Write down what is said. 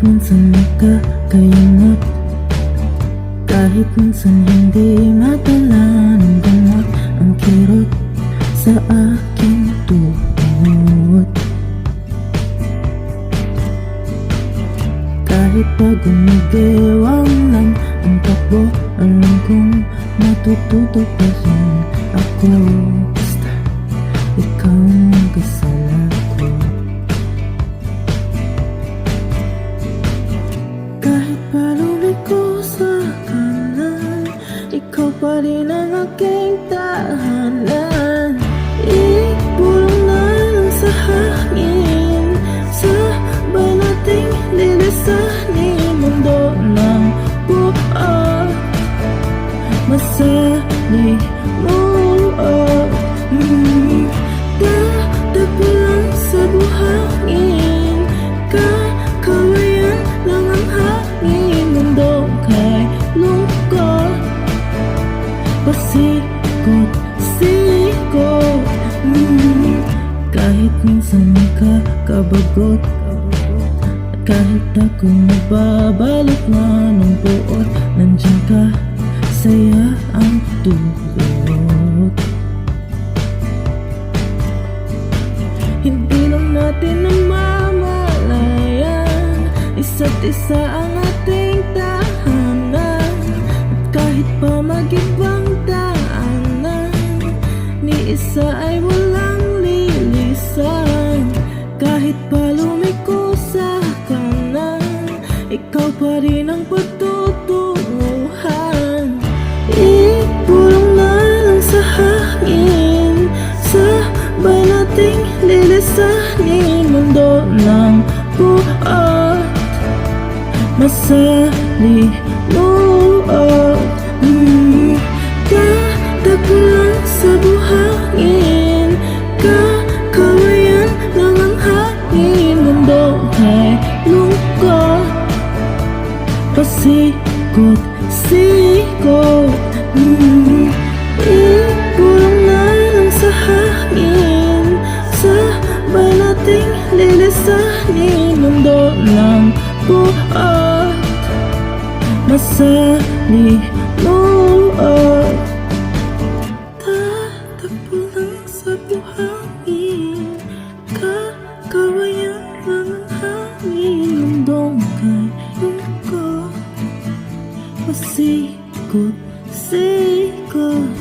minsan nakakayamot, kahit minsan hindi madala ng gamot ang kirot sa aking tuhod. Kahit pa gumigewang lang ang takbo, alam kong matututo pa rin ako. Basta ikaw ang kasala ko. Kahit pa lumiko sa kanan, ikaw pa rin ang aking tahanan. Ibulong na lang sa hangin, sabay nating lilisanin mundo ng buo. Masali mo, dadagpo lang sa buhangin, kakawayan lang ang hangin, mundo kay lungkot, pasikot-sikot. Kahit minsan nakakabagot, at kahit ako nagbabalik na ng buot, nandiyan ka, saya ang tulog. Hindi lang natin namamalayan, isa't isa ang ating tahanan. At kahit pa mag-ibang daanan, ni isa ay walang lilisan. Kahit pa lumiko sa kanan, ikaw pa rin ang patutunguhan. Ibulong na lang sa hangin, sabay nating lilisanin mundo ng buot. Masalimuot, dadagpo lang sa buhangin, kakawayan lang ang hangin, mundo kay lungkot, pasikot-sikot. Ibulong na lang sa hangin, sabay nating lilisanin mundo ng buot. Masalimuot, tatakbo lang sa buhangin, kakawayan lang ang hangin, mundong kay lungkot, pasikot-sikot.